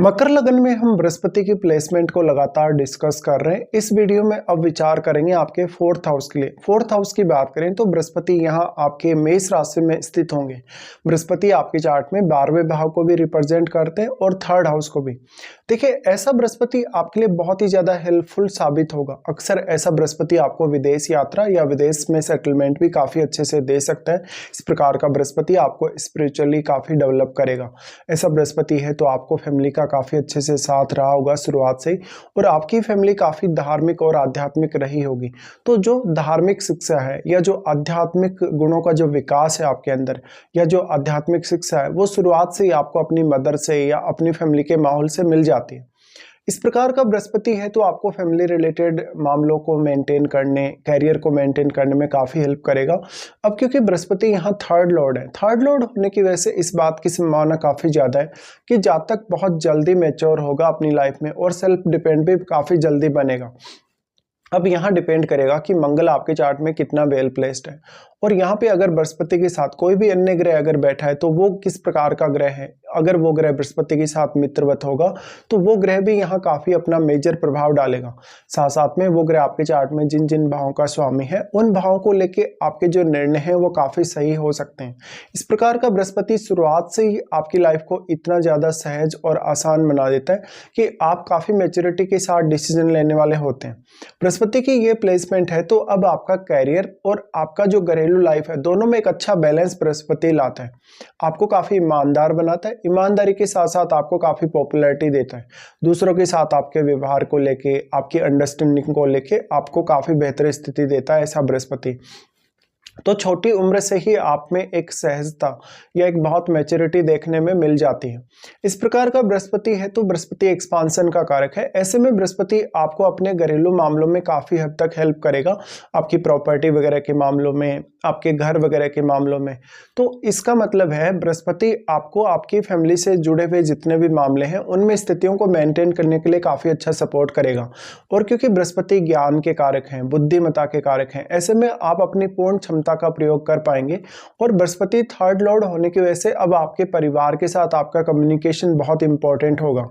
मकर लगन में हम बृहस्पति की प्लेसमेंट को लगातार डिस्कस कर रहे हैं। इस वीडियो में अब विचार करेंगे आपके फोर्थ हाउस के लिए। फोर्थ हाउस की बात करें तो बृहस्पति यहाँ आपके मेष राशि में स्थित होंगे। बृहस्पति आपके चार्ट में 12वें भाव को भी रिप्रेजेंट करते हैं और थर्ड हाउस को भी। देखिए, ऐसा बृहस्पति आपके लिए बहुत ही ज्यादा हेल्पफुल साबित होगा। अक्सर ऐसा बृहस्पति आपको विदेश यात्रा या विदेश में सेटलमेंट भी काफी अच्छे से दे सकता है। इस प्रकार का बृहस्पति आपको स्पिरिचुअली काफी डेवलप करेगा। ऐसा बृहस्पति है तो आपको फैमिली का काफी अच्छे से साथ रहा होगा शुरुआत से ही, और आपकी फैमिली काफी धार्मिक और आध्यात्मिक रही होगी। तो जो धार्मिक शिक्षा है या जो आध्यात्मिक गुणों का जो विकास है आपके अंदर, या जो आध्यात्मिक शिक्षा है, वो शुरुआत से ही आपको अपनी मदर से या अपनी फैमिली के माहौल से मिल जाती है। इस प्रकार का बृहस्पति है तो आपको फैमिली रिलेटेड मामलों को मेंटेन करने, कैरियर को मेंटेन करने में काफी हेल्प करेगा। अब क्योंकि बृहस्पति यहाँ थर्ड लॉर्ड है, थर्ड लॉर्ड होने की वजह से इस बात की संभावना काफी ज्यादा है कि जातक बहुत जल्दी मैच्योर होगा अपनी लाइफ में और सेल्फ डिपेंड भी काफी जल्दी बनेगा। अब यहाँ डिपेंड करेगा कि मंगल आपके चार्ट में कितना वेल प्लेस्ड है, और यहाँ पे अगर बृहस्पति के साथ कोई भी अन्य ग्रह अगर बैठा है तो वो किस प्रकार का ग्रह है। अगर वो ग्रह बृहस्पति के साथ मित्रवत होगा तो वो ग्रह भी यहाँ काफी अपना मेजर प्रभाव डालेगा। साथ साथ में वो ग्रह आपके चार्ट में जिन जिन भावों का स्वामी है, उन भावों को लेके आपके जो निर्णय हैं वो काफी सही हो सकते हैं। इस प्रकार का बृहस्पति शुरुआत से ही आपकी लाइफ को इतना ज्यादा सहज और आसान बना देता है कि आप काफी मैच्योरिटी के साथ डिसीजन लेने वाले होते हैं। बृहस्पति की ये प्लेसमेंट है तो अब आपका कैरियर और आपका जो घरेलू लाइफ है, दोनों में एक अच्छा बैलेंस बृहस्पति लाता है। आपको काफी ईमानदार बनाता है, ईमानदारी के साथ साथ आपको काफी पॉपुलैरिटी देता है। दूसरों के साथ आपके व्यवहार को लेके, आपकी अंडरस्टैंडिंग को लेके आपको काफी बेहतर स्थिति देता है ऐसा बृहस्पति। तो छोटी उम्र से ही आप में एक सहजता या एक बहुत मैच्योरिटी देखने में मिल जाती है। इस प्रकार का बृहस्पति है तो बृहस्पति एक्सपांसन का कारक है। ऐसे में बृहस्पति आपको अपने घरेलू मामलों में काफी हद तक हेल्प करेगा, आपकी प्रॉपर्टी वगैरह के मामलों में, आपके घर वगैरह के मामलों में। तो इसका मतलब है बृहस्पति आपको आपकी फैमिली से जुड़े हुए जितने भी मामले हैं उनमें स्थितियों को मेंटेन करने के लिए काफी अच्छा सपोर्ट करेगा। और क्योंकि बृहस्पति ज्ञान के कारक हैं, बुद्धिमत्ता के कारक हैं, ऐसे में आप अपनी पूर्ण क्षमता का प्रयोग कर पाएंगे। और बृहस्पति थर्ड लॉर्ड होने की वजह से अब आपके परिवार के साथ आपका कम्युनिकेशन बहुत इंपॉर्टेंट होगा।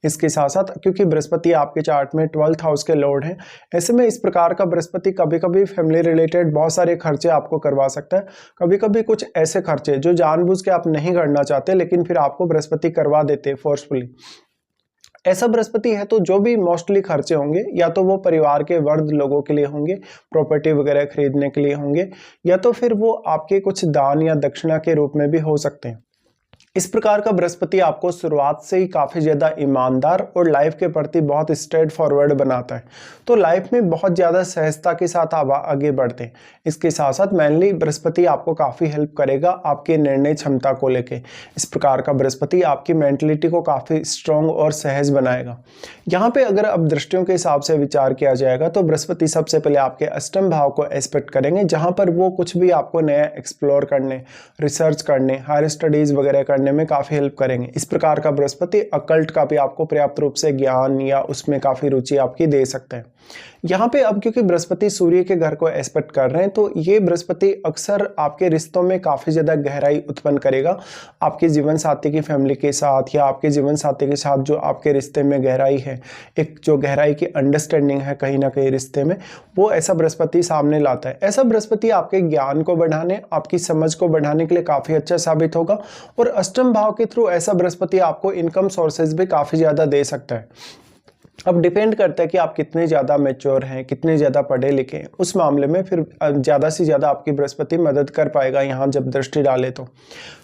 इसके साथ साथ क्योंकि बृहस्पति आपके चार्ट में 12th हाउस के लॉर्ड हैं, ऐसे में इस प्रकार का बृहस्पति कभी कभी फैमिली रिलेटेड बहुत सारे खर्चे आपको करवा सकता है। कभी कभी कुछ ऐसे खर्चे जो जानबूझ के आप नहीं करना चाहते लेकिन फिर आपको बृहस्पति करवा देते फोर्सफुली। ऐसा बृहस्पति है तो जो भी मोस्टली खर्चे होंगे या तो वो परिवार के वर्ग लोगों के लिए होंगे, प्रॉपर्टी वगैरह खरीदने के लिए होंगे, या तो फिर वो आपके कुछ दान या दक्षिणा के रूप में भी हो सकते हैं। इस प्रकार का बृहस्पति आपको शुरुआत से ही काफी ज्यादा ईमानदार और लाइफ के प्रति बहुत स्ट्रेट फॉरवर्ड बनाता है। तो लाइफ में बहुत ज्यादा सहजता के साथ आप आगे बढ़ते हैं। इसके साथ साथ मेनली बृहस्पति आपको काफी हेल्प करेगा आपके निर्णय क्षमता को लेके। इस प्रकार का बृहस्पति आपकी मेंटलिटी को काफी स्ट्रॉन्ग और सहज बनाएगा। यहाँ पे अगर अब दृष्टियों के हिसाब से विचार किया जाएगा तो बृहस्पति सबसे पहले आपके अष्टम भाव को एस्पेक्ट करेंगे, जहां पर वो कुछ भी आपको नया एक्सप्लोर करने, रिसर्च करने, हायर स्टडीज वगैरह करने में काफी हेल्प करेंगे। इस प्रकार का बृहस्पति अकल्ट का भी आपको पर्याप्त रूप से ज्ञान या उसमें काफी रुचि आपकी दे सकते हैं। यहाँ पे अब क्योंकि बृहस्पति सूर्य के घर को एस्पेक्ट कर रहे हैं तो ये बृहस्पति अक्सर आपके रिश्तों में काफी ज्यादा गहराई उत्पन्न करेगा। आपके जीवन साथी की फैमिली के साथ या आपके जीवन साथी के साथ जो आपके रिश्ते में गहराई है, एक जो गहराई की अंडरस्टैंडिंग है कहीं ना कहीं रिश्ते में, वो ऐसा बृहस्पति सामने लाता है। ऐसा बृहस्पति आपके ज्ञान को बढ़ाने, आपकी समझ को बढ़ाने के लिए काफी अच्छा साबित होगा। और अष्टम भाव के थ्रू ऐसा बृहस्पति आपको इनकम सोर्सेज भी काफी ज्यादा दे सकता है। अब डिपेंड करता है कि आप कितने ज़्यादा मैच्योर हैं, कितने ज़्यादा पढ़े लिखे हैं, उस मामले में फिर ज़्यादा से ज़्यादा आपकी बृहस्पति मदद कर पाएगा यहाँ जब दृष्टि डाले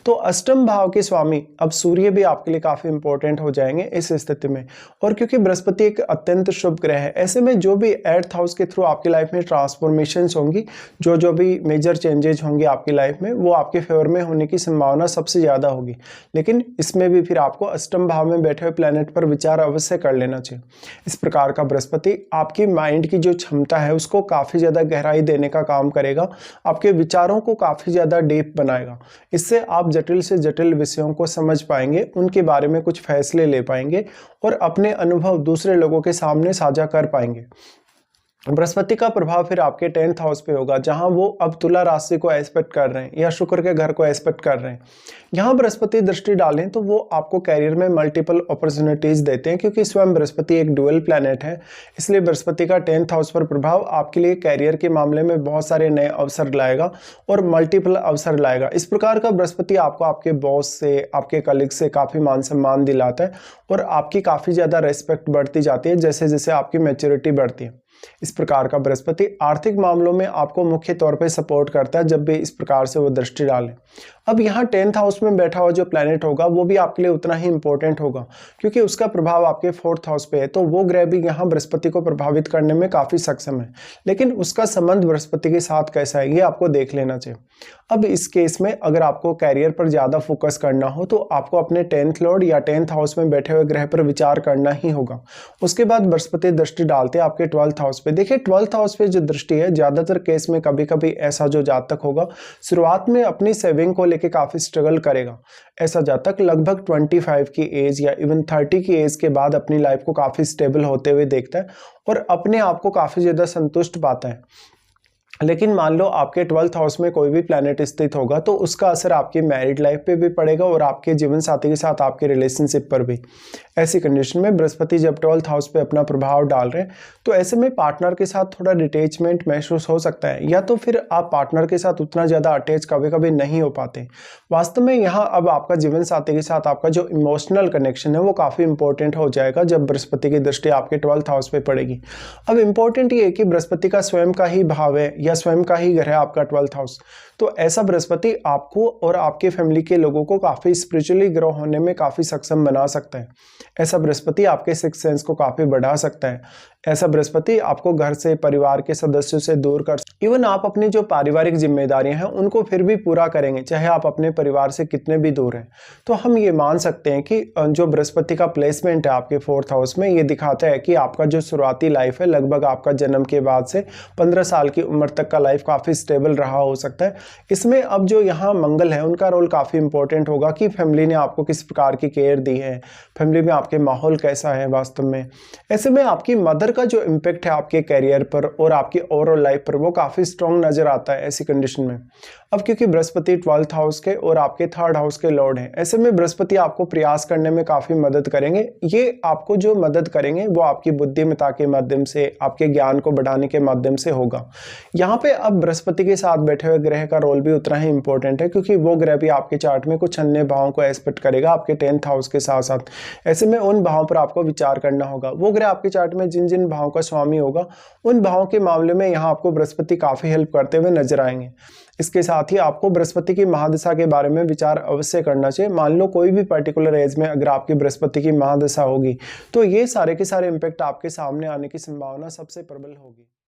तो अष्टम भाव के स्वामी अब सूर्य भी आपके लिए काफ़ी इंपॉर्टेंट हो जाएंगे इस स्थिति में। और क्योंकि बृहस्पति एक अत्यंत शुभ ग्रह है, ऐसे में जो भी 8th हाउस के थ्रू आपकी लाइफ में ट्रांसफॉर्मेशंस होंगी, जो भी मेजर चेंजेज होंगे आपकी लाइफ में, वो आपके फेवर में होने की संभावना सबसे ज़्यादा होगी। लेकिन इसमें भी फिर आपको अष्टम भाव में बैठे हुए प्लैनेट पर विचार अवश्य कर लेना चाहिए। इस प्रकार का बृहस्पति आपकी माइंड की जो क्षमता है उसको काफी ज्यादा गहराई देने का काम करेगा, आपके विचारों को काफी ज्यादा डीप बनाएगा। इससे आप जटिल से जटिल विषयों को समझ पाएंगे, उनके बारे में कुछ फैसले ले पाएंगे और अपने अनुभव दूसरे लोगों के सामने साझा कर पाएंगे। बृहस्पति का प्रभाव फिर आपके 10th हाउस पे होगा, जहां वो अब तुला राशि को एस्पेक्ट कर रहे हैं या शुक्र के घर को एस्पेक्ट कर रहे हैं। यहाँ बृहस्पति दृष्टि डालें तो वो आपको कैरियर में मल्टीपल अपॉर्चुनिटीज देते हैं, क्योंकि स्वयं बृहस्पति एक ड्यूअल प्लैनेट है। इसलिए बृहस्पति का 10th हाउस पर प्रभाव आपके लिए कैरियर के मामले में बहुत सारे नए अवसर लाएगा और मल्टीपल अवसर लाएगा। इस प्रकार का बृहस्पति आपको आपके बॉस से, आपके कलीग से काफ़ी मान सम्मान दिलाता है और आपकी काफ़ी ज़्यादा रेस्पेक्ट बढ़ती जाती है जैसे जैसे आपकी मैच्योरिटी बढ़ती है। इस प्रकार का बृहस्पति आर्थिक मामलों में आपको मुख्य तौर पे सपोर्ट करता है जब भी इस प्रकार से वो दृष्टि डाले। अब यहाँ 10th हाउस में बैठा हुआ जो प्लैनेट होगा वो भी आपके लिए उतना ही इंपॉर्टेंट होगा, क्योंकि उसका प्रभाव आपके 4th हाउस पे है। तो वो ग्रह भी यहाँ बृहस्पति को प्रभावित करने में काफी सक्षम है, लेकिन उसका संबंध बृहस्पति के साथ कैसा है ये आपको देख लेना चाहिए। अब इस केस में अगर आपको कैरियर पर ज्यादा फोकस करना हो तो आपको अपने 10th लॉर्ड या 10th हाउस में बैठे हुए ग्रह पर विचार करना ही होगा। उसके बाद बृहस्पति दृष्टि डालते हैं आपके 12th हाउस पे। देखिए 12th हाउस पे जो दृष्टि है, ज्यादातर केस में कभी कभी ऐसा जो जातक होगा शुरुआत में अपनी सेविंग को लेके काफी स्ट्रगल करेगा। ऐसा जातक लगभग 25 की एज या इवन 30 की एज के बाद अपनी लाइफ को काफी स्टेबल होते हुए देखता है और अपने आप को काफी ज्यादा संतुष्ट पाता है। लेकिन मान लो आपके 12th हाउस में कोई भी प्लैनेट स्थित होगा तो उसका असर आपकी मैरिड लाइफ पे भी पड़ेगा और आपके जीवन साथी के साथ आपके रिलेशनशिप पर भी। ऐसी कंडीशन में बृहस्पति जब 12th हाउस पे अपना प्रभाव डाल रहे हैं तो ऐसे में पार्टनर के साथ थोड़ा डिटेचमेंट महसूस हो सकता है, या तो फिर आप पार्टनर के साथ उतना ज़्यादा अटैच कभी कभी नहीं हो पाते। वास्तव में यहाँ अब आपका जीवन साथी के साथ आपका जो इमोशनल कनेक्शन है वो काफ़ी इंपॉर्टेंट हो जाएगा जब बृहस्पति की दृष्टि आपके 12th हाउस पे पड़ेगी। अब इंपॉर्टेंट ये है कि बृहस्पति का स्वयं का ही भाव है या स्वयं का ही घर है आपका 12th हाउस। तो ऐसा बृहस्पति आपको और आपके फैमिली के लोगों को काफी स्पिरिचुअली ग्रो होने में काफी सक्षम बना सकता है। ऐसा बृहस्पति आपके सिक्स सेंस को काफी बढ़ा सकता है। ऐसा बृहस्पति आपको घर से, परिवार के सदस्यों से दूर कर, इवन आप अपनी जो पारिवारिक जिम्मेदारियां हैं उनको फिर भी पूरा करेंगे चाहे आप अपने परिवार से कितने भी दूर हैं। तो हम ये मान सकते हैं कि जो बृहस्पति का प्लेसमेंट है आपके 4th हाउस में, ये दिखाता है कि आपका जो शुरुआती लाइफ है, लगभग आपका जन्म के बाद से 15 साल की उम्र तक का लाइफ काफी स्टेबल रहा हो सकता है। इसमें अब जो यहाँ मंगल है उनका रोल काफी इंपॉर्टेंट होगा कि फैमिली ने आपको किस प्रकार की केयर दी है, फैमिली में आपके माहौल कैसा है वास्तव में। ऐसे में आपकी मदर का जो इम्पैक्ट है आपके कैरियर पर और आपकी ओवरऑल लाइफ पर वो काफी स्ट्रॉन्ग नजर आता है ऐसी कंडीशन में। अब क्योंकि बृहस्पति 12th हाउस के और आपके 3rd हाउस के लॉर्ड हैं, ऐसे में बृहस्पति आपको प्रयास करने में काफी मदद करेंगे। ये आपको जो मदद करेंगे वो आपकी बुद्धिमत्ता के माध्यम से, आपके ज्ञान को बढ़ाने के माध्यम से होगा। यहाँ पे अब बृहस्पति के साथ बैठे हुए ग्रह का रोल भी उतना ही इंपॉर्टेंट है, क्योंकि वो ग्रह भी आपके चार्ट में कुछ अन्य भावों को एस्पेक्ट करेगा आपके 10th हाउस के साथ साथ। ऐसे में उन भावों पर आपको विचार करना होगा। वो ग्रह आपके चार्ट में जिन जिन भावों का स्वामी होगा उन भावों के मामले में यहाँ आपको बृहस्पति काफी हेल्प करते हुए नजर आएंगे। इसके साथ ही आपको बृहस्पति की महादशा के बारे में विचार अवश्य करना चाहिए। मान लो कोई भी पर्टिकुलर एज में अगर आपकी बृहस्पति की महादशा होगी तो ये सारे के सारे इंपैक्ट आपके सामने आने की संभावना सबसे प्रबल होगी।